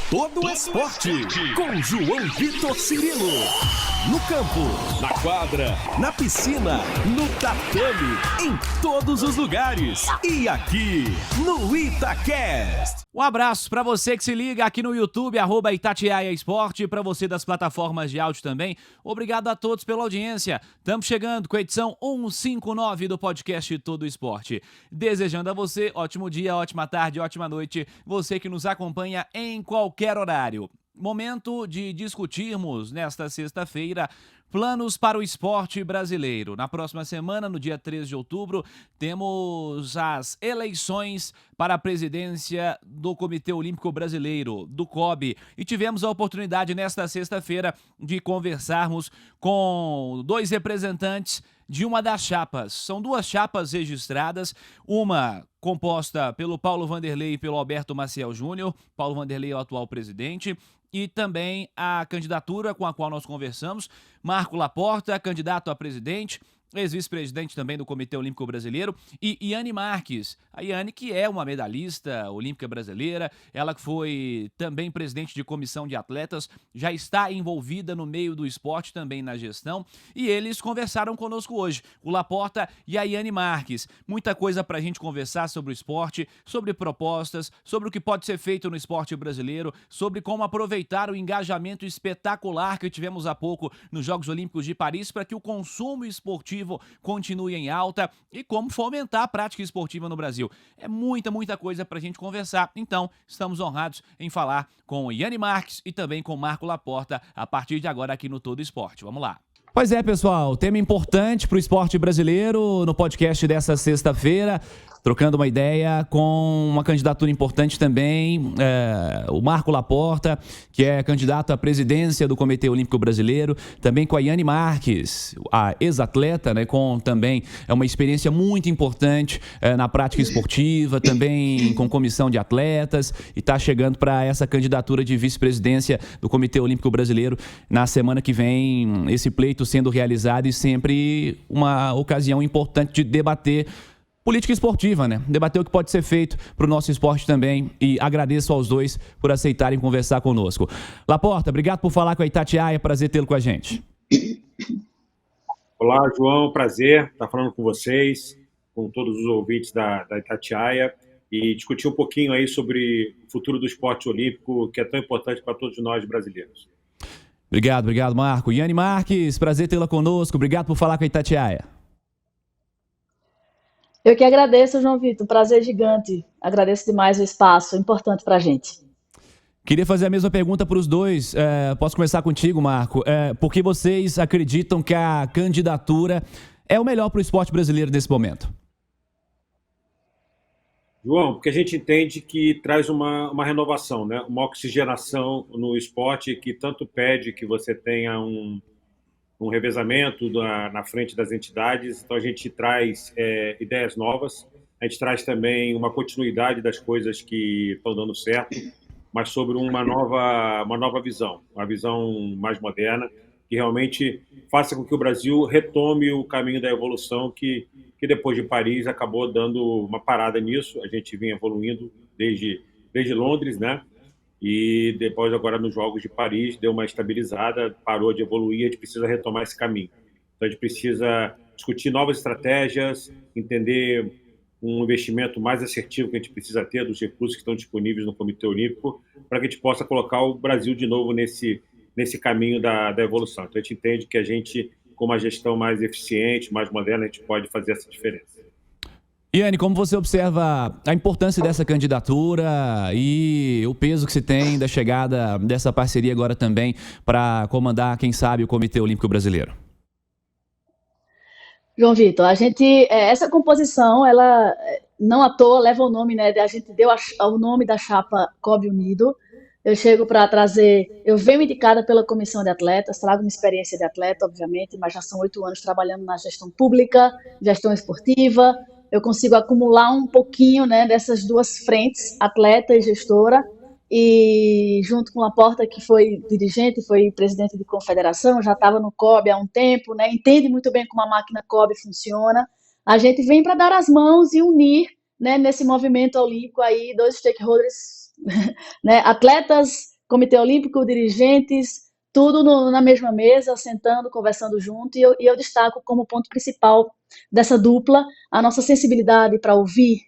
Todo Esporte, com João Vitor Cirilo. No campo, na quadra, na piscina, no tatame, em todos os lugares. E aqui, no Itacast. Um abraço para você que se liga aqui no YouTube, @Itatiaia Esporte, para você das plataformas de áudio também. Obrigado a todos pela audiência. Estamos chegando com a edição 159 do podcast Todo Esporte. Desejando a você ótimo dia, ótima tarde, ótima noite, você que nos acompanha em qualquer horário. Momento de discutirmos nesta sexta-feira planos para o esporte brasileiro. Na próxima semana, no dia 13 de outubro, temos as eleições para a presidência do Comitê Olímpico Brasileiro, do COB. E tivemos a oportunidade nesta sexta-feira de conversarmos com dois representantes de uma das chapas. São duas chapas registradas, uma composta pelo Paulo Vanderlei e pelo Alberto Maciel Júnior. Paulo Vanderlei é o atual presidente. E também a candidatura com a qual nós conversamos, Marco Laporta, candidato a presidente, ex-vice-presidente também do Comitê Olímpico Brasileiro, e Iane Marques. A Iane, que é uma medalhista olímpica brasileira, ela que foi também presidente de comissão de atletas, já está envolvida no meio do esporte, também na gestão, e eles conversaram conosco hoje, o Laporta e a Iane Marques. Muita coisa para a gente conversar sobre o esporte, sobre propostas, sobre o que pode ser feito no esporte brasileiro, sobre como aproveitar o engajamento espetacular que tivemos há pouco nos Jogos Olímpicos de Paris para que o consumo esportivo continue em alta e como fomentar a prática esportiva no Brasil. É muita coisa pra gente conversar. Então, estamos honrados em falar com Iane Marques e também com Marco Laporta a partir de agora aqui no Todo Esporte. Vamos lá. Pois é, pessoal, tema importante para o esporte brasileiro no podcast dessa sexta-feira, trocando uma ideia com uma candidatura importante também, o Marco Laporta, que é candidato à presidência do Comitê Olímpico Brasileiro, também com a Iane Marques, a ex-atleta, né, com também uma experiência muito importante na prática esportiva, também com comissão de atletas, e está chegando para essa candidatura de vice-presidência do Comitê Olímpico Brasileiro na semana que vem, esse pleito sendo realizado e sempre uma ocasião importante de debater política esportiva, né? Debater o que pode ser feito para o nosso esporte também, e agradeço aos dois por aceitarem conversar conosco. Laporta, obrigado por falar com a Itatiaia, prazer tê-lo com a gente. Olá, João, prazer estar falando com vocês, com todos os ouvintes da Itatiaia, e discutir um pouquinho aí sobre o futuro do esporte olímpico, que é tão importante para todos nós brasileiros. Obrigado, Marco. Iane Marques, prazer tê-la conosco, obrigado por falar com a Itatiaia. Eu que agradeço, João Vitor, prazer gigante. Agradeço demais o espaço, importante para a gente. Queria fazer a mesma pergunta para os dois. Posso começar contigo, Marco? Por que vocês acreditam que a candidatura é o melhor para o esporte brasileiro nesse momento? João, porque a gente entende que traz uma renovação, né? Uma oxigenação no esporte que tanto pede que você tenha um revezamento na frente das entidades. Então a gente traz ideias novas, a gente traz também uma continuidade das coisas que estão dando certo, mas sobre uma nova visão, uma visão mais moderna, que realmente faça com que o Brasil retome o caminho da evolução que depois de Paris acabou dando uma parada nisso. A gente vinha evoluindo desde Londres, né? E depois, agora nos Jogos de Paris, deu uma estabilizada, parou de evoluir, a gente precisa retomar esse caminho. Então a gente precisa discutir novas estratégias, entender um investimento mais assertivo que a gente precisa ter dos recursos que estão disponíveis no Comitê Olímpico, para que a gente possa colocar o Brasil de novo nesse caminho da evolução. Então a gente entende que a gente, com uma gestão mais eficiente, mais moderna, a gente pode fazer essa diferença. Iane, como você observa a importância dessa candidatura e o peso que se tem da chegada dessa parceria agora também para comandar, quem sabe, o Comitê Olímpico Brasileiro? João Vitor, essa composição, ela não à toa leva o nome, né? A gente deu o nome da chapa COB Unido. Eu chego para trazer, eu venho indicada pela comissão de atletas, trago uma experiência de atleta, obviamente, mas já são 8 anos trabalhando na gestão pública, gestão esportiva. Eu consigo acumular um pouquinho, né, dessas duas frentes, atleta e gestora, e junto com o Laporta, que foi dirigente, foi presidente de confederação, já estava no COB há um tempo, né, entende muito bem como a máquina COB funciona. A gente vem para dar as mãos e unir, né, nesse movimento olímpico aí, dois stakeholders, né, atletas Comitê Olímpico, dirigentes, tudo na mesma mesa, sentando, conversando junto, e eu destaco como ponto principal dessa dupla a nossa sensibilidade para ouvir,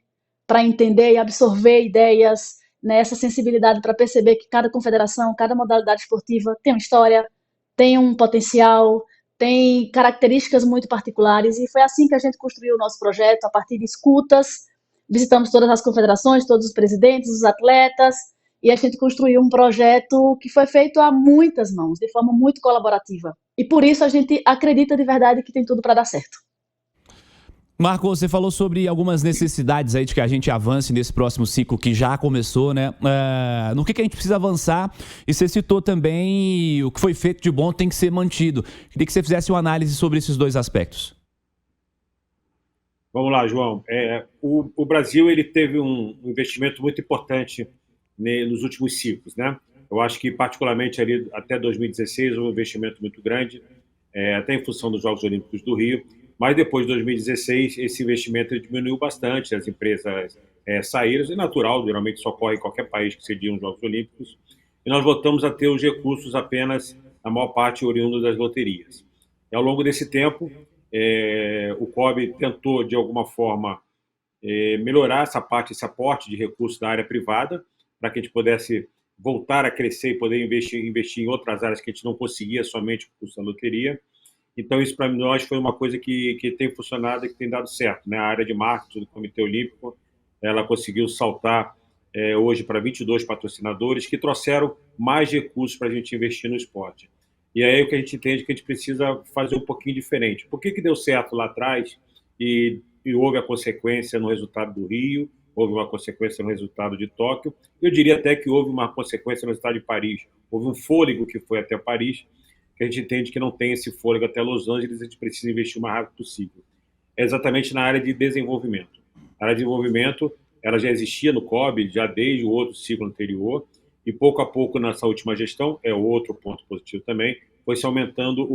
para entender e absorver ideias, né, essa sensibilidade para perceber que cada confederação, cada modalidade esportiva tem uma história, tem um potencial, tem características muito particulares, e foi assim que a gente construiu o nosso projeto, a partir de escutas, visitamos todas as confederações, todos os presidentes, os atletas, e a gente construiu um projeto que foi feito a muitas mãos, de forma muito colaborativa. E por isso a gente acredita de verdade que tem tudo para dar certo. Marco, você falou sobre algumas necessidades aí de que a gente avance nesse próximo ciclo que já começou, né? No que a gente precisa avançar, e você citou também o que foi feito de bom tem que ser mantido. Queria que você fizesse uma análise sobre esses dois aspectos. Vamos lá, João. O Brasil ele teve um investimento muito importante nos últimos ciclos, né? Eu acho que, particularmente, ali até 2016, houve um investimento muito grande, até em função dos Jogos Olímpicos do Rio, mas depois de 2016, esse investimento diminuiu bastante, as empresas saíram, é natural, geralmente só ocorre em qualquer país que cedia os Jogos Olímpicos, e nós voltamos a ter os recursos apenas, a maior parte, oriundos das loterias. E, ao longo desse tempo, o COB tentou, de alguma forma, melhorar essa parte, esse aporte de recursos da área privada, para que a gente pudesse voltar a crescer e poder investir em outras áreas que a gente não conseguia somente com o curso da loteria. Então, isso para nós foi uma coisa que tem funcionado e que tem dado certo, né? A área de marketing do Comitê Olímpico, ela conseguiu saltar hoje para 22 patrocinadores que trouxeram mais recursos para a gente investir no esporte. E aí o que a gente entende que a gente precisa fazer um pouquinho diferente. Por que deu certo lá atrás e houve a consequência no resultado do Rio, houve uma consequência no resultado de Tóquio, eu diria até que houve uma consequência no resultado de Paris. Houve um fôlego que foi até Paris, que a gente entende que não tem esse fôlego até Los Angeles, a gente precisa investir o mais rápido possível. É exatamente na área de desenvolvimento. A área de desenvolvimento, ela já existia no COB, já desde o outro ciclo anterior, e pouco a pouco, nessa última gestão, é outro ponto positivo também, foi se aumentando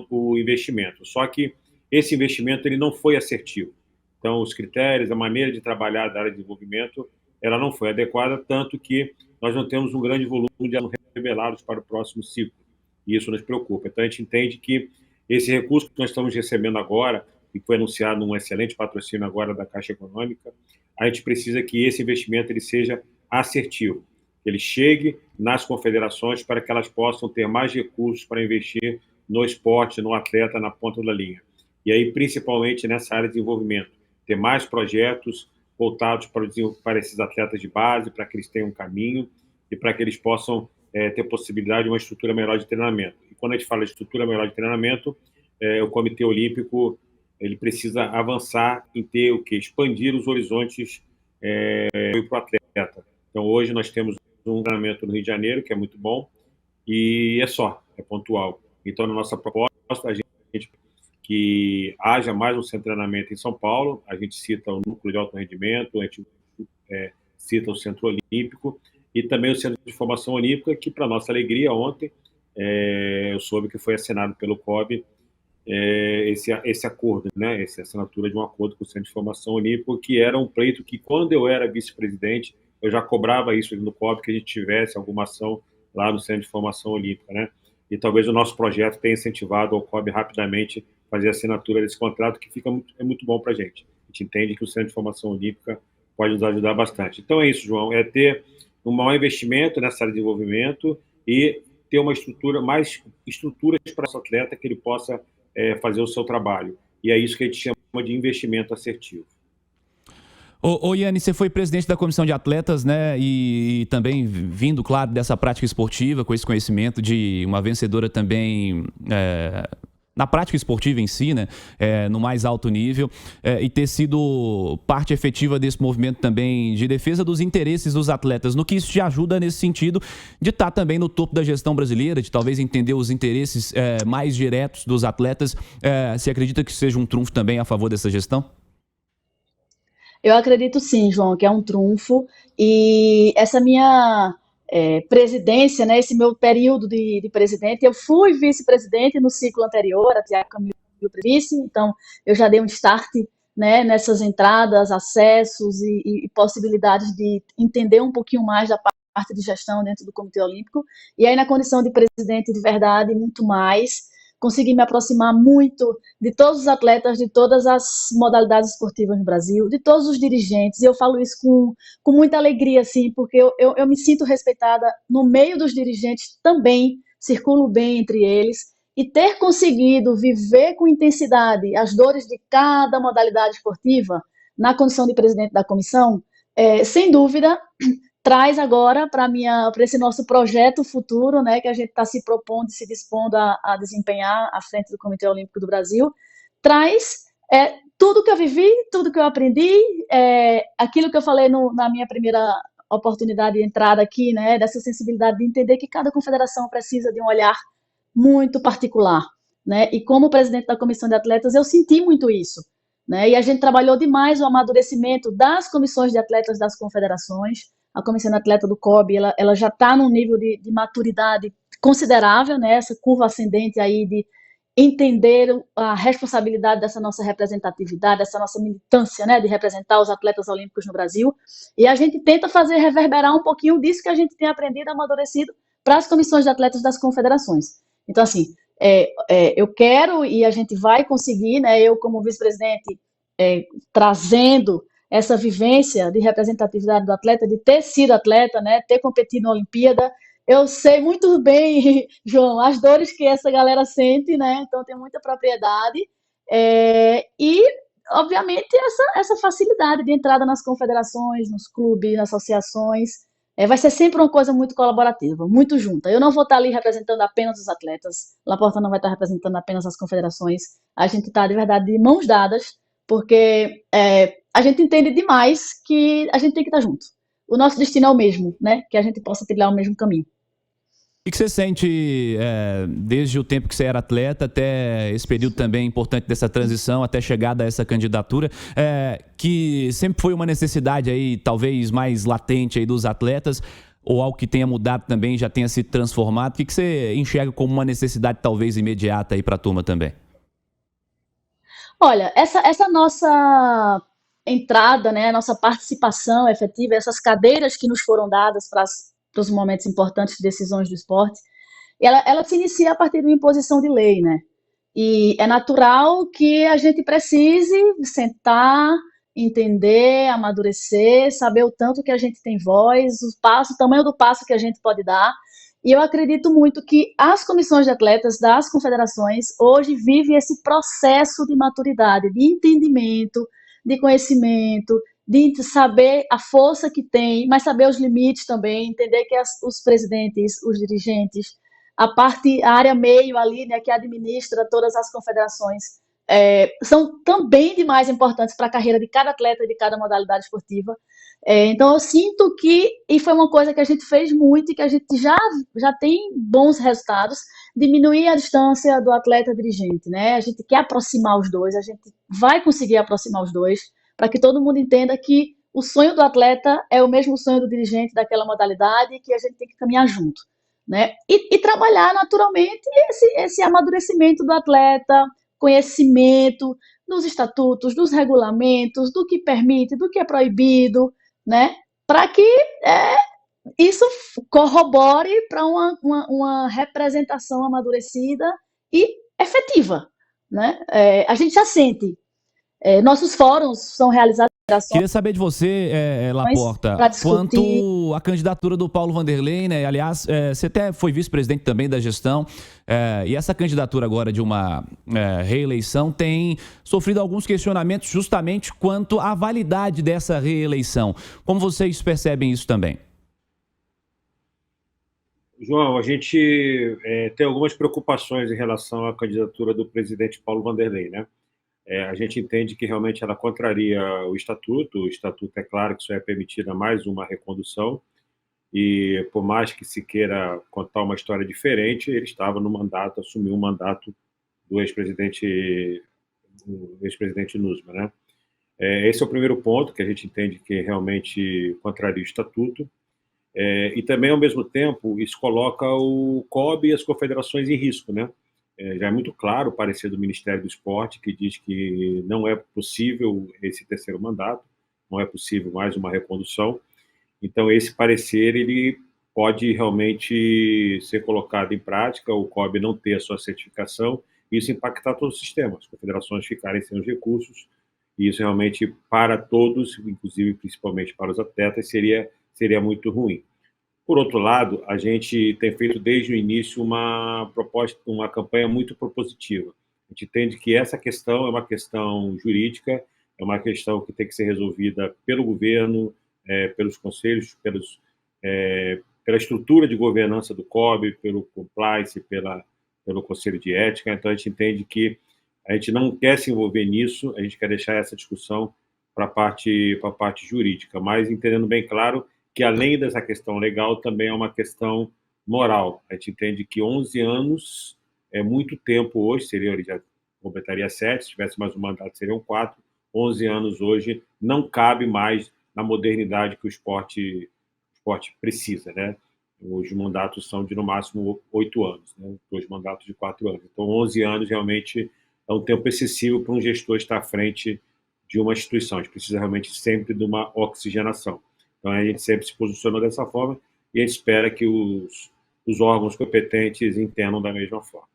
o investimento. Só que esse investimento ele não foi assertivo. Então, os critérios, a maneira de trabalhar da área de desenvolvimento, ela não foi adequada, tanto que nós não temos um grande volume de alunos revelados para o próximo ciclo. E isso nos preocupa. Então, a gente entende que esse recurso que nós estamos recebendo agora, e foi anunciado um excelente patrocínio agora da Caixa Econômica, a gente precisa que esse investimento ele seja assertivo, que ele chegue nas confederações para que elas possam ter mais recursos para investir no esporte, no atleta, na ponta da linha. E aí, principalmente nessa área de desenvolvimento, ter mais projetos voltados para esses atletas de base, para que eles tenham um caminho e para que eles possam ter possibilidade de uma estrutura melhor de treinamento. E quando a gente fala de estrutura melhor de treinamento, o Comitê Olímpico ele precisa avançar em ter o quê? Expandir os horizontes para o atleta. Então, hoje nós temos um treinamento no Rio de Janeiro, que é muito bom, e é pontual. Então, na nossa proposta, a gente que haja mais um centro de treinamento em São Paulo, a gente cita o Núcleo de Alto Rendimento, a gente cita o Centro Olímpico, e também o Centro de Formação Olímpica, que, para nossa alegria, ontem, eu soube que foi assinado pelo COB esse acordo, né? Essa assinatura de um acordo com o Centro de Formação Olímpica, que era um pleito que, quando eu era vice-presidente, eu já cobrava isso no COB, que a gente tivesse alguma ação lá no Centro de Formação Olímpica, né? E talvez o nosso projeto tenha incentivado ao COB rapidamente fazer a assinatura desse contrato, que é muito bom para a gente. A gente entende que o Centro de Formação Olímpica pode nos ajudar bastante. Então é isso, João, é ter um maior investimento nessa área de desenvolvimento e ter mais estruturas para o atleta que ele possa fazer o seu trabalho. E é isso que a gente chama de investimento assertivo. Ô Yanni, você foi presidente da comissão de atletas, né? E também vindo, claro, dessa prática esportiva, com esse conhecimento de uma vencedora também na prática esportiva em si, né? No mais alto nível, e ter sido parte efetiva desse movimento também de defesa dos interesses dos atletas, no que isso te ajuda nesse sentido de estar também no topo da gestão brasileira, de talvez entender os interesses mais diretos dos atletas. Você acredita que seja um trunfo também a favor dessa gestão? Eu acredito sim, João, que é um trunfo, e essa minha presidência, né, esse meu período de presidente, eu fui vice-presidente no ciclo anterior, a Tiago Camilo vice, então eu já dei um start, né, nessas entradas, acessos e possibilidades de entender um pouquinho mais da parte de gestão dentro do Comitê Olímpico, e aí na condição de presidente de verdade, muito mais, consegui me aproximar muito de todos os atletas, de todas as modalidades esportivas no Brasil, de todos os dirigentes, e eu falo isso com muita alegria, assim, porque eu me sinto respeitada no meio dos dirigentes também, circulo bem entre eles, e ter conseguido viver com intensidade as dores de cada modalidade esportiva, na condição de presidente da comissão, sem dúvida, traz agora para esse nosso projeto futuro, né, que a gente está se propondo e se dispondo a desempenhar à frente do Comitê Olímpico do Brasil, traz tudo que eu vivi, tudo que eu aprendi, aquilo que eu falei na minha primeira oportunidade de entrada aqui, né, dessa sensibilidade de entender que cada confederação precisa de um olhar muito particular, né, e como presidente da comissão de atletas eu senti muito isso, né, e a gente trabalhou demais o amadurecimento das comissões de atletas das confederações. A comissão de atleta do COB, ela já está num nível de maturidade considerável, né, essa curva ascendente aí de entender a responsabilidade dessa nossa representatividade, dessa nossa militância, né, de representar os atletas olímpicos no Brasil, e a gente tenta fazer reverberar um pouquinho disso que a gente tem aprendido, amadurecido, para as comissões de atletas das confederações. Então, assim, eu quero, e a gente vai conseguir, né, eu como vice-presidente, trazendo essa vivência de representatividade do atleta, de ter sido atleta, né, ter competido na Olimpíada. Eu sei muito bem, João, as dores que essa galera sente, né, então tem muita propriedade, e, obviamente, essa facilidade de entrada nas confederações, nos clubes, nas associações, vai ser sempre uma coisa muito colaborativa, muito junta. Eu não vou estar ali representando apenas os atletas, Laporta não vai estar representando apenas as confederações, a gente está, de verdade, de mãos dadas, porque a gente entende demais que a gente tem que estar junto. O nosso destino é o mesmo, né? Que a gente possa trilhar o mesmo caminho. O que você sente desde o tempo que você era atleta até esse período também importante dessa transição, até chegada a essa candidatura, que sempre foi uma necessidade aí, talvez mais latente aí dos atletas, ou algo que tenha mudado também, já tenha se transformado? O que você enxerga como uma necessidade talvez imediata aí para a turma também? Olha, essa nossa entrada, né, nossa participação efetiva, essas cadeiras que nos foram dadas para os momentos importantes de decisões do esporte, ela se inicia a partir de uma imposição de lei, né? E é natural que a gente precise sentar, entender, amadurecer, saber o tanto que a gente tem voz, o tamanho do passo que a gente pode dar. E eu acredito muito que as comissões de atletas das confederações hoje vivem esse processo de maturidade, de entendimento, de conhecimento, de saber a força que tem, mas saber os limites também, entender que os presidentes, os dirigentes, a área meio ali, né, que administra todas as confederações, são também de mais importantes para a carreira de cada atleta e de cada modalidade esportiva. Então eu sinto e foi uma coisa que a gente fez muito e que a gente já tem bons resultados, diminuir a distância do atleta dirigente, né? A gente quer aproximar os dois, a gente vai conseguir aproximar os dois, para que todo mundo entenda que o sonho do atleta é o mesmo sonho do dirigente daquela modalidade e que a gente tem que caminhar junto, né? E trabalhar naturalmente esse amadurecimento do atleta, conhecimento dos estatutos, dos regulamentos, do que permite, do que é proibido, né? Para que isso corrobore para uma representação amadurecida e efetiva, né? A gente já sente. Nossos fóruns são realizados. Queria saber de você, Laporta, quanto à candidatura do Paulo Vanderlei, né? Aliás, você até foi vice-presidente também da gestão, e essa candidatura agora de uma reeleição tem sofrido alguns questionamentos justamente quanto à validade dessa reeleição. Como vocês percebem isso também? João, a gente tem algumas preocupações em relação à candidatura do presidente Paulo Vanderlei, né? A gente entende que realmente ela contraria o estatuto é claro que só é permitida mais uma recondução, e por mais que se queira contar uma história diferente, ele estava no mandato, assumiu o mandato do ex-presidente Nusma, né? Esse é o primeiro ponto, que a gente entende que realmente contraria o estatuto, e também, ao mesmo tempo, isso coloca o COB e as confederações em risco, né? Já é muito claro o parecer do Ministério do Esporte, que diz que não é possível esse terceiro mandato, não é possível mais uma recondução, Então, esse parecer ele pode realmente ser colocado em prática, o COB não ter a sua certificação, e isso impactar todo o sistema, as confederações ficarem sem os recursos, e isso realmente para todos, inclusive principalmente para os atletas, seria muito ruim. Por outro lado, a gente tem feito desde o início uma campanha muito propositiva. A gente entende que essa questão é uma questão jurídica, é uma questão que tem que ser resolvida pelo governo, pelos conselhos, pela estrutura de governança do COB, pelo compliance, pelo conselho de ética. Então, a gente entende que a gente não quer se envolver nisso, a gente quer deixar essa discussão para a parte jurídica, mas entendendo bem claro que, além dessa questão legal, também é uma questão moral. A gente entende que 11 anos é muito tempo hoje, ele já completaria 7, se tivesse mais um mandato seriam 4, 11 anos hoje não cabe mais na modernidade que o esporte precisa, né? Os mandatos são de, no máximo, 8 anos, né? 2 mandatos de 4 anos. Então, 11 anos realmente é um tempo excessivo para um gestor estar à frente de uma instituição. A gente precisa realmente sempre de uma oxigenação. Então, a gente sempre se posicionou dessa forma e a gente espera que os órgãos competentes entendam da mesma forma.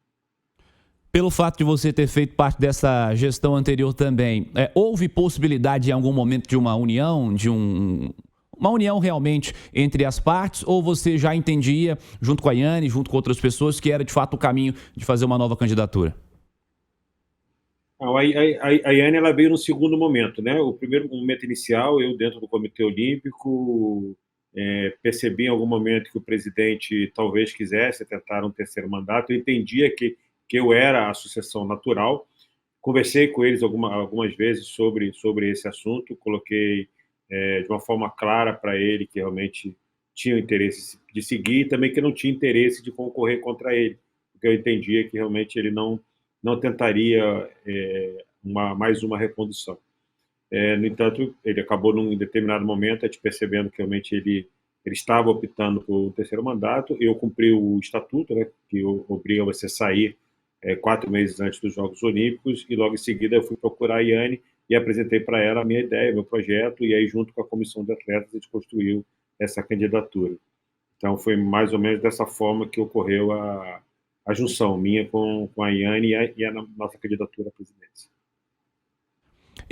Pelo fato de você ter feito parte dessa gestão anterior também, houve possibilidade em algum momento de uma união, uma união realmente entre as partes, ou você já entendia, junto com a Yane, junto com outras pessoas, que era de fato o caminho de fazer uma nova candidatura? A Yane, ela veio no segundo momento, né? O primeiro momento inicial, eu dentro do Comitê Olímpico, percebi em algum momento que o presidente talvez quisesse tentar um terceiro mandato. Eu entendia que eu era a sucessão natural. Conversei com eles algumas vezes sobre esse assunto, coloquei de uma forma clara para ele que realmente tinha interesse de seguir, e também que não tinha interesse de concorrer contra ele, porque eu entendia que realmente ele não tentaria mais uma recondução. No entanto, ele acabou num determinado momento, a gente percebendo que realmente ele estava optando por um terceiro mandato. Eu cumpri o estatuto, né, que obriga você a sair 4 meses antes dos Jogos Olímpicos, e logo em seguida eu fui procurar a Yane e apresentei para ela a minha ideia, meu projeto, e aí junto com a comissão de atletas a gente construiu essa candidatura. Então foi mais ou menos dessa forma que ocorreu a junção minha com a Yane e a nossa candidatura à presidência.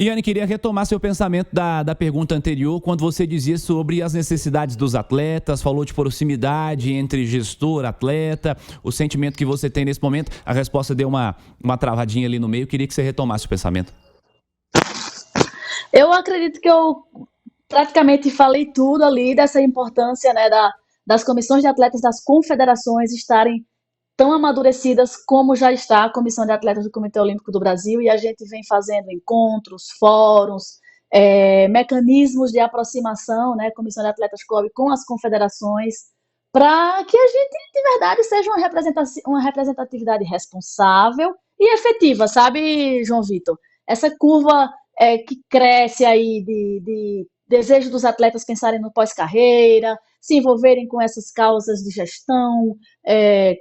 Yane, queria retomar seu pensamento da pergunta anterior, quando você dizia sobre as necessidades dos atletas, falou de proximidade entre gestor, atleta, o sentimento que você tem nesse momento. A resposta deu uma travadinha ali no meio, queria que você retomasse o pensamento. Eu acredito que eu praticamente falei tudo ali dessa importância, né, das comissões de atletas das confederações estarem tão amadurecidas como já está a Comissão de Atletas do Comitê Olímpico do Brasil, e a gente vem fazendo encontros, fóruns, mecanismos de aproximação, né, Comissão de Atletas COB com as confederações, para que a gente, de verdade, seja uma representatividade responsável e efetiva, sabe, João Vitor? Essa curva que cresce aí de desejo dos atletas pensarem no pós-carreira, se envolverem com essas causas de gestão,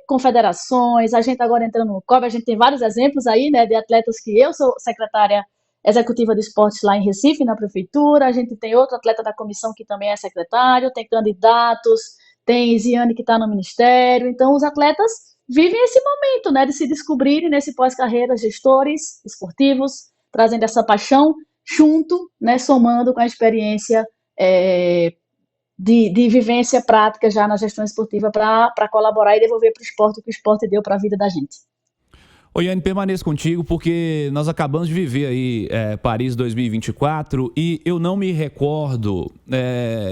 confederações. A gente agora entrando no COB, a gente tem vários exemplos aí, né, de atletas que eu sou secretária executiva de esportes lá em Recife, na prefeitura. A gente tem outro atleta da comissão que também é secretário, tem candidatos, tem Ziane que está no ministério. Então, os atletas vivem esse momento, né, de se descobrirem nesse pós-carreira, gestores esportivos, trazendo essa paixão junto, né, somando com a experiência de vivência prática já na gestão esportiva para colaborar e devolver para o esporte o que o esporte deu para a vida da gente. Yane, permaneço contigo porque nós acabamos de viver aí Paris 2024 e eu não me recordo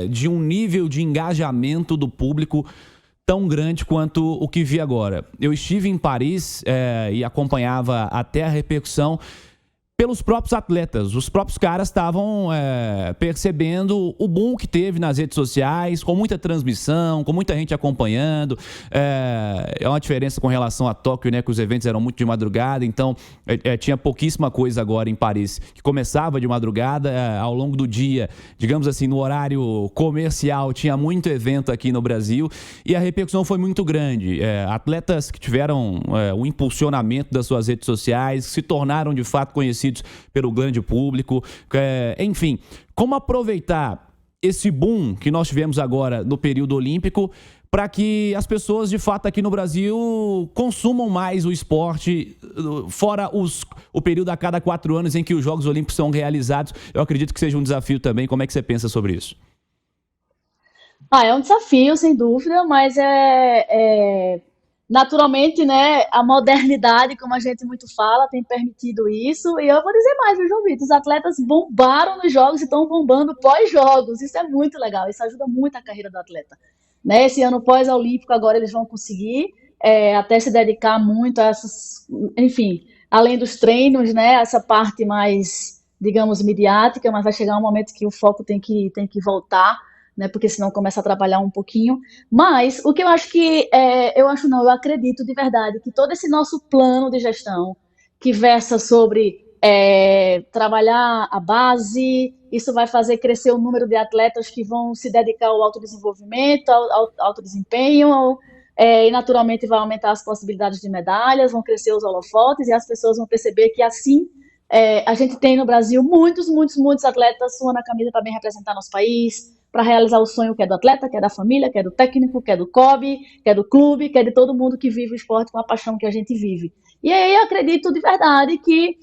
de um nível de engajamento do público tão grande quanto o que vi agora. Eu estive em Paris e acompanhava até a repercussão pelos próprios atletas. Os próprios caras estavam percebendo o boom que teve nas redes sociais, com muita transmissão, com muita gente acompanhando. É uma diferença com relação a Tóquio, né, que os eventos eram muito de madrugada, então tinha pouquíssima coisa agora em Paris, que começava de madrugada, ao longo do dia, digamos assim, no horário comercial, tinha muito evento aqui no Brasil, e a repercussão foi muito grande. Atletas que tiveram o impulsionamento das suas redes sociais, se tornaram de fato conhecidos pelo grande público, enfim, como aproveitar esse boom que nós tivemos agora no período olímpico para que as pessoas, de fato, aqui no Brasil consumam mais o esporte, fora o período a cada 4 anos em que os Jogos Olímpicos são realizados. Eu acredito que seja um desafio também. Como é que você pensa sobre isso? É um desafio, sem dúvida, mas naturalmente, né, a modernidade, como a gente muito fala, tem permitido isso. E eu vou dizer mais, viu, João Vitor? Os atletas bombaram nos jogos e estão bombando pós-jogos. Isso é muito legal, isso ajuda muito a carreira do atleta. Né? Esse ano pós-olímpico, agora eles vão conseguir até se dedicar muito a essas, enfim, além dos treinos, né, essa parte mais, digamos, midiática, mas vai chegar um momento que o foco tem que voltar, né, porque senão começa a atrapalhar um pouquinho. Mas o que eu acho eu acredito de verdade que todo esse nosso plano de gestão que versa sobre trabalhar a base, isso vai fazer crescer o número de atletas que vão se dedicar ao autodesenvolvimento, ao alto desempenho, e naturalmente vai aumentar as possibilidades de medalhas, vão crescer os holofotes e as pessoas vão perceber que assim a gente tem no Brasil muitos atletas suando a camisa para bem representar nosso país, para realizar o sonho que é do atleta, que é da família, que é do técnico, que é do COB, que é do clube, que é de todo mundo que vive o esporte com a paixão que a gente vive. E aí eu acredito de verdade que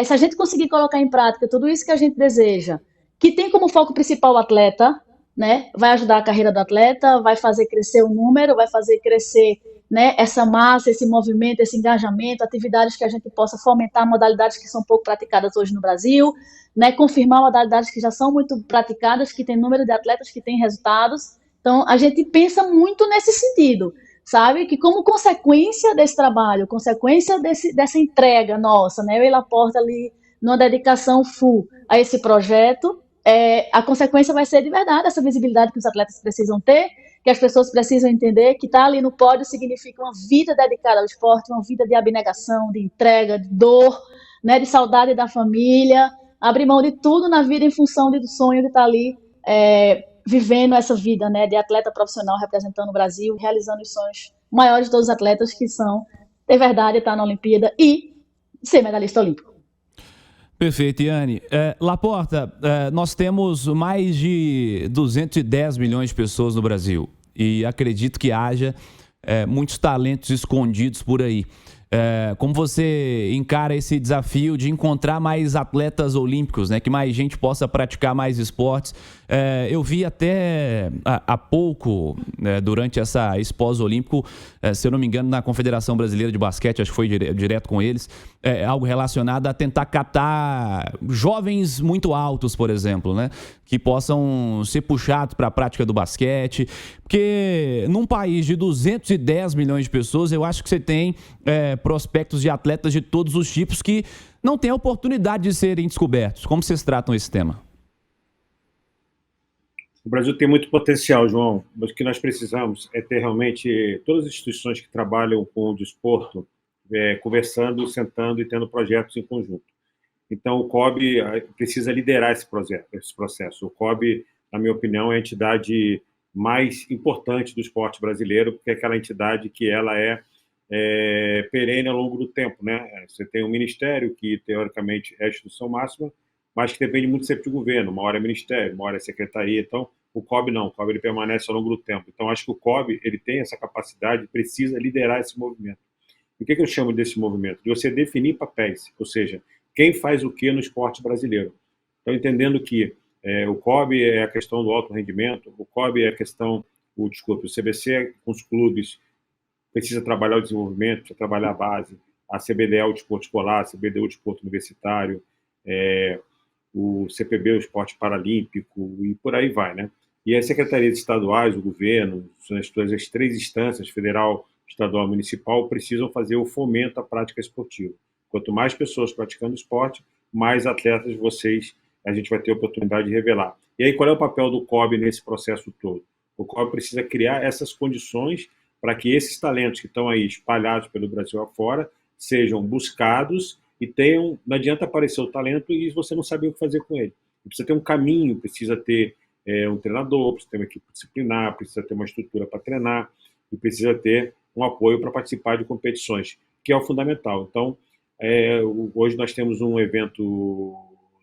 se a gente conseguir colocar em prática tudo isso que a gente deseja, que tem como foco principal o atleta, né, vai ajudar a carreira do atleta, vai fazer crescer o número, vai fazer crescer, né, essa massa, esse movimento, esse engajamento, atividades que a gente possa fomentar, modalidades que são pouco praticadas hoje no Brasil, né, confirmar modalidades que já são muito praticadas, que tem número de atletas que têm resultados. Então, a gente pensa muito nesse sentido, sabe? Que como consequência desse trabalho, consequência dessa entrega nossa, né, eu e Laporta ali, numa dedicação full a esse projeto, a consequência vai ser de verdade essa visibilidade que os atletas precisam ter, que as pessoas precisam entender que estar ali no pódio significa uma vida dedicada ao esporte, uma vida de abnegação, de entrega, de dor, né, de saudade da família, abrir mão de tudo na vida em função do sonho de estar ali vivendo essa vida, né, de atleta profissional representando o Brasil, realizando os sonhos maiores de todos os atletas, que são, de verdade, estar na Olimpíada e ser medalhista olímpico. Perfeito, Yane. Laporta, nós temos mais de 210 milhões de pessoas no Brasil e acredito que haja muitos talentos escondidos por aí. Como você encara esse desafio de encontrar mais atletas olímpicos, né? Que mais gente possa praticar mais esportes? Eu vi até há pouco, durante essa pós-olímpico, se eu não me engano, na Confederação Brasileira de Basquete, acho que foi direto com eles, algo relacionado a tentar captar jovens muito altos, por exemplo, né? Que possam ser puxados para a prática do basquete, porque num país de 210 milhões de pessoas, eu acho que você tem prospectos de atletas de todos os tipos que não têm a oportunidade de serem descobertos. Como vocês tratam esse tema? O Brasil tem muito potencial, João, mas o que nós precisamos é ter realmente todas as instituições que trabalham com o desporto conversando, sentando e tendo projetos em conjunto. Então, o COB precisa liderar esse processo. O COB, na minha opinião, é a entidade mais importante do esporte brasileiro, porque é aquela entidade que ela é perene ao longo do tempo, né? Você tem um ministério que, teoricamente, é a instituição máxima, mas que depende muito sempre do governo. Uma hora é ministério, uma hora é secretaria. Então, o COB não. O COB ele permanece ao longo do tempo. Então, acho que o COB ele tem essa capacidade, precisa liderar esse movimento. E o que eu chamo desse movimento? De você definir papéis, ou seja, quem faz o que no esporte brasileiro. Então, entendendo que o COB é a questão do alto rendimento, o COB é a questão, o CBC com os clubes precisa trabalhar o desenvolvimento, precisa trabalhar a base, a CBDE é o desporto escolar, a CBDE é o desporto universitário, o CPB é o esporte paralímpico e por aí vai, né? E as secretarias estaduais, o governo, as 3 instâncias, federal, estadual e municipal, precisam fazer o fomento à prática esportiva. Quanto mais pessoas praticando esporte, mais atletas a gente vai ter a oportunidade de revelar. E aí, qual é o papel do COB nesse processo todo? O COB precisa criar essas condições para que esses talentos que estão aí espalhados pelo Brasil afora sejam buscados e tenham... Não adianta aparecer o talento e você não saber o que fazer com ele. Precisa ter um caminho, precisa ter um treinador, precisa ter uma equipe disciplinar, precisa ter uma estrutura para treinar e precisa ter um apoio para participar de competições, que é o fundamental. Então, hoje nós temos um evento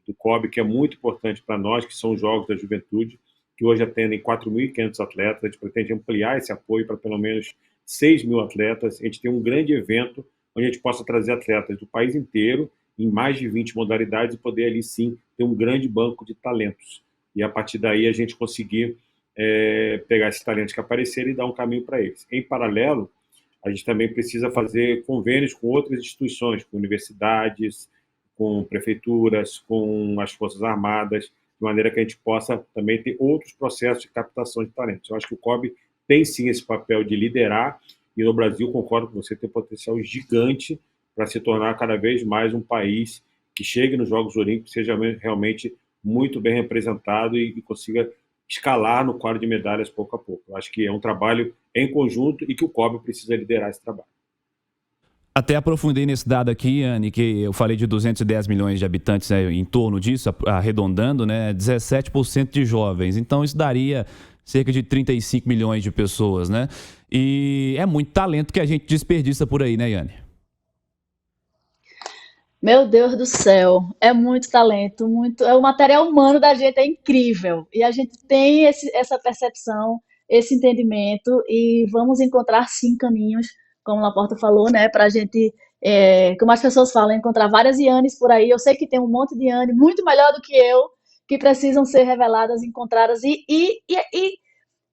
do COB que é muito importante para nós, que são os Jogos da Juventude, que hoje atendem 4.500 atletas. A gente pretende ampliar esse apoio para pelo menos 6.000 atletas. A gente tem um grande evento onde a gente possa trazer atletas do país inteiro, em mais de 20 modalidades, e poder ali sim ter um grande banco de talentos. E a partir daí a gente conseguir pegar esses talentos que aparecerem e dar um caminho para eles. Em paralelo, a gente também precisa fazer convênios com outras instituições, com universidades, com prefeituras, com as Forças Armadas, de maneira que a gente possa também ter outros processos de captação de talentos. Eu acho que o COB tem sim esse papel de liderar, e no Brasil, concordo com você, tem um potencial gigante para se tornar cada vez mais um país que chegue nos Jogos Olímpicos, seja realmente muito bem representado e consiga escalar no quadro de medalhas pouco a pouco. Eu acho que é um trabalho em conjunto e que o COB precisa liderar esse trabalho. Até aprofundei nesse dado aqui, Anne, que eu falei de 210 milhões de habitantes, em torno disso, arredondando, né, 17% de jovens. Então isso daria cerca de 35 milhões de pessoas, né? E é muito talento que a gente desperdiça por aí, né, Yane? Meu Deus do céu, é muito talento, o material humano da gente é incrível e a gente tem essa percepção, esse entendimento e vamos encontrar sim caminhos, como o Laporta falou, né, para a gente, como as pessoas falam, encontrar várias Yanes por aí. Eu sei que tem um monte de Yane muito melhor do que eu que precisam ser reveladas, encontradas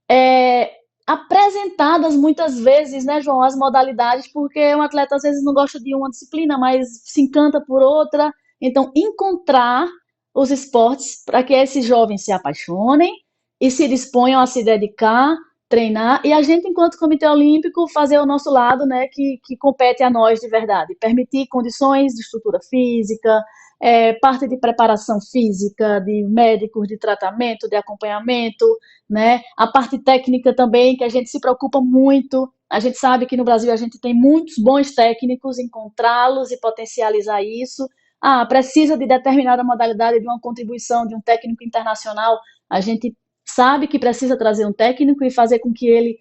é, apresentadas muitas vezes, né, João, as modalidades, porque um atleta às vezes não gosta de uma disciplina, mas se encanta por outra. Então, encontrar os esportes para que esses jovens se apaixonem e se disponham a se dedicar, treinar, e a gente, enquanto Comitê Olímpico, fazer o nosso lado, né, que compete a nós de verdade, permitir condições de estrutura física, parte de preparação física, de médicos, de tratamento, de acompanhamento, né? A parte técnica também, que a gente se preocupa muito. A gente sabe que no Brasil a gente tem muitos bons técnicos, encontrá-los e potencializar isso. Precisa de determinada modalidade, de uma contribuição de um técnico internacional. A gente sabe que precisa trazer um técnico e fazer com que ele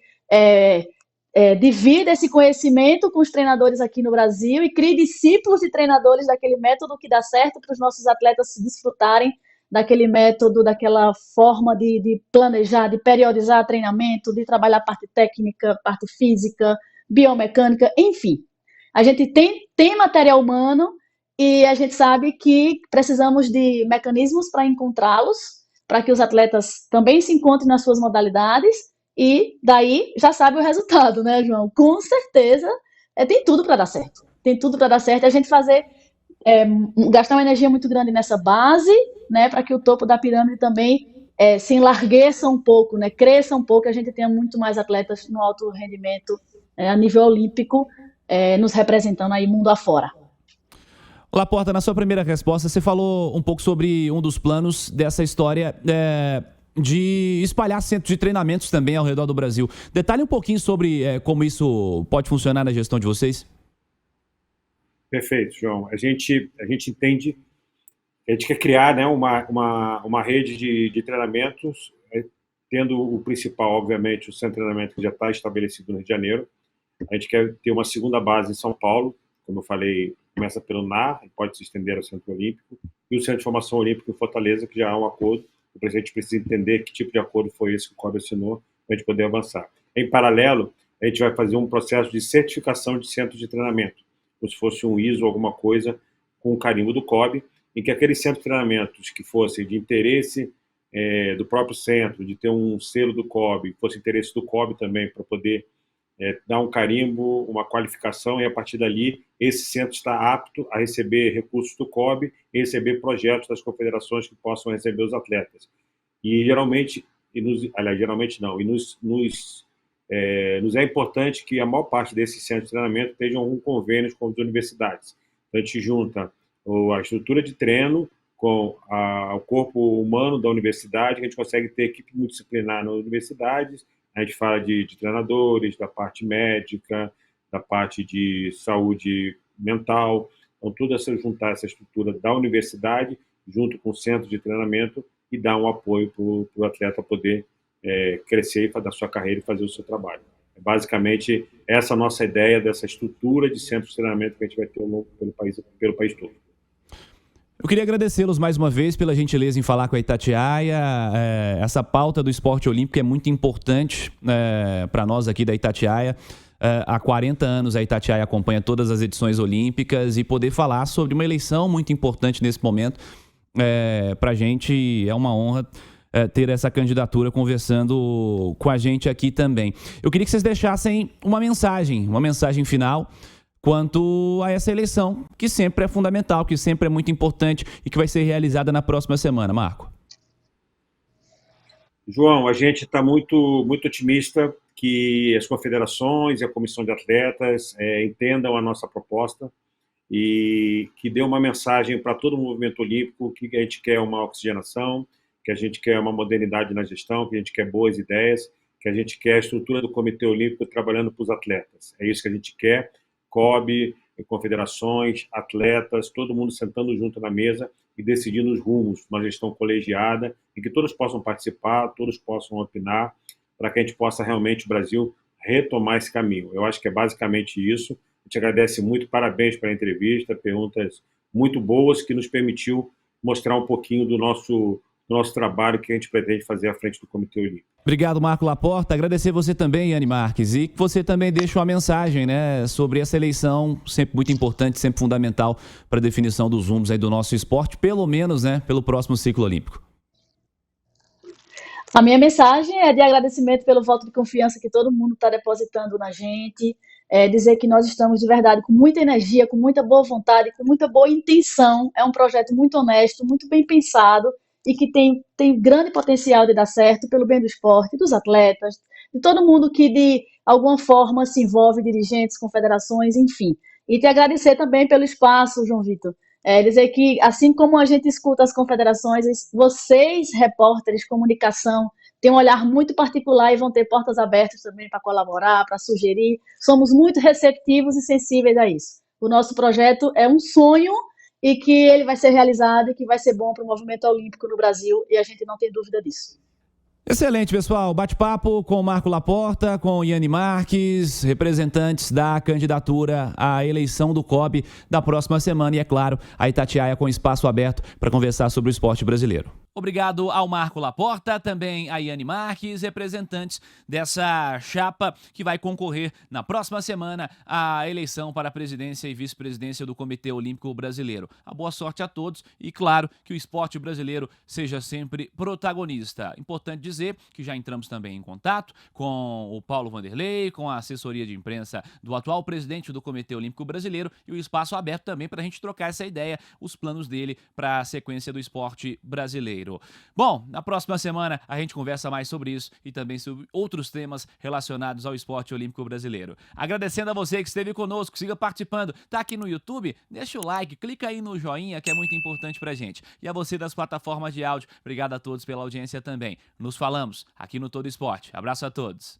divida esse conhecimento com os treinadores aqui no Brasil e crie discípulos de treinadores daquele método que dá certo para os nossos atletas se desfrutarem daquele método, daquela forma de planejar, de periodizar treinamento, de trabalhar parte técnica, parte física, biomecânica, enfim. A gente tem material humano e a gente sabe que precisamos de mecanismos para encontrá-los, para que os atletas também se encontrem nas suas modalidades. E daí já sabe o resultado, né, João? Com certeza tem tudo para dar certo. Tem tudo para dar certo. A gente gastar uma energia muito grande nessa base, né, para que o topo da pirâmide também se enlargueça um pouco, né, cresça um pouco, a gente tenha muito mais atletas no alto rendimento a nível olímpico, nos representando aí mundo afora. Laporta, na sua primeira resposta, você falou um pouco sobre um dos planos dessa história de espalhar centros de treinamentos também ao redor do Brasil. Detalhe um pouquinho sobre como isso pode funcionar na gestão de vocês. Perfeito, João. A gente entende, a gente quer criar, né, uma rede de treinamentos, tendo o principal, obviamente, o centro de treinamento que já está estabelecido no Rio de Janeiro. A gente quer ter uma segunda base em São Paulo, como eu falei, começa pelo NAR, pode se estender ao Centro Olímpico, e o Centro de Formação Olímpica em Fortaleza, que já há um acordo. O presidente precisa entender que tipo de acordo foi esse que o COB assinou para a gente poder avançar. Em paralelo, a gente vai fazer um processo de certificação de centros de treinamento, como se fosse um ISO, alguma coisa, com o carimbo do COB, em que aqueles centros de treinamentos que fossem de interesse do próprio centro, de ter um selo do COB, fosse interesse do COB também, para poder dar um carimbo, uma qualificação, e a partir dali esse centro está apto a receber recursos do COB e receber projetos das confederações que possam receber os atletas. E geralmente, nos é importante que a maior parte desses centros de treinamento tenham algum convênio com as universidades. Então, a gente junta a estrutura de treino com o corpo humano da universidade, que a gente consegue ter equipe multidisciplinar nas universidades. A gente fala de treinadores, da parte médica, da parte de saúde mental. Então, juntar essa estrutura da universidade junto com o centro de treinamento e dar um apoio para o atleta poder crescer da sua carreira e fazer o seu trabalho. Basicamente, essa é a nossa ideia dessa estrutura de centro de treinamento que a gente vai ter pelo país todo. Eu queria agradecê-los mais uma vez pela gentileza em falar com a Itatiaia. Essa pauta do esporte olímpico é muito importante para nós aqui da Itatiaia. Há 40 anos a Itatiaia acompanha todas as edições olímpicas e poder falar sobre uma eleição muito importante nesse momento, para a gente é uma honra ter essa candidatura conversando com a gente aqui também. Eu queria que vocês deixassem uma mensagem final quanto a essa eleição, que sempre é fundamental, que sempre é muito importante e que vai ser realizada na próxima semana. Marco. João, a gente está muito, muito otimista que as confederações e a comissão de atletas entendam a nossa proposta e que dê uma mensagem para todo o movimento olímpico que a gente quer uma oxigenação, que a gente quer uma modernidade na gestão, que a gente quer boas ideias, que a gente quer a estrutura do Comitê Olímpico trabalhando para os atletas. É isso que a gente quer. COB, confederações, atletas, todo mundo sentando junto na mesa e decidindo os rumos, uma gestão colegiada, em que todos possam participar, todos possam opinar, para que a gente possa realmente, o Brasil, retomar esse caminho. Eu acho que é basicamente isso. A gente agradece muito, parabéns pela entrevista, perguntas muito boas, que nos permitiu mostrar um pouquinho do nosso trabalho que a gente pretende fazer à frente do Comitê Olímpico. Obrigado, Marco Laporta. Agradecer você também, Yane Marques, e que você também deixe uma mensagem, sobre essa eleição, sempre muito importante, sempre fundamental para a definição dos rumos aí do nosso esporte, pelo menos, pelo próximo ciclo olímpico. A minha mensagem é de agradecimento pelo voto de confiança que todo mundo está depositando na gente, dizer que nós estamos de verdade com muita energia, com muita boa vontade, com muita boa intenção. É um projeto muito honesto, muito bem pensado, e que tem grande potencial de dar certo pelo bem do esporte, dos atletas, de todo mundo que de alguma forma se envolve, dirigentes, confederações, enfim. E te agradecer também pelo espaço, João Vitor. Dizer que, assim como a gente escuta as confederações, vocês, repórteres, comunicação, têm um olhar muito particular e vão ter portas abertas também para colaborar, para sugerir. Somos muito receptivos e sensíveis a isso. O nosso projeto é um sonho e que ele vai ser realizado e que vai ser bom para o movimento olímpico no Brasil, e a gente não tem dúvida disso. Excelente, pessoal. Bate-papo com o Marco Laporta, com o Yane Marques, representantes da candidatura à eleição do COB da próxima semana. E, é claro, a Itatiaia com espaço aberto para conversar sobre o esporte brasileiro. Obrigado ao Marco Laporta, também a Yane Marques, representantes dessa chapa que vai concorrer na próxima semana à eleição para a presidência e vice-presidência do Comitê Olímpico Brasileiro. A boa sorte a todos e, claro, que o esporte brasileiro seja sempre protagonista. Importante dizer que já entramos também em contato com o Paulo Vanderlei, com a assessoria de imprensa do atual presidente do Comitê Olímpico Brasileiro, e o espaço aberto também para a gente trocar essa ideia, os planos dele para a sequência do esporte brasileiro. Bom, na próxima semana a gente conversa mais sobre isso e também sobre outros temas relacionados ao esporte olímpico brasileiro. Agradecendo a você que esteve conosco, siga participando. Tá aqui no YouTube? Deixa o like, clica aí no joinha, que é muito importante pra gente. E a você das plataformas de áudio, obrigado a todos pela audiência também. Nos falamos aqui no Todo Esporte. Abraço a todos.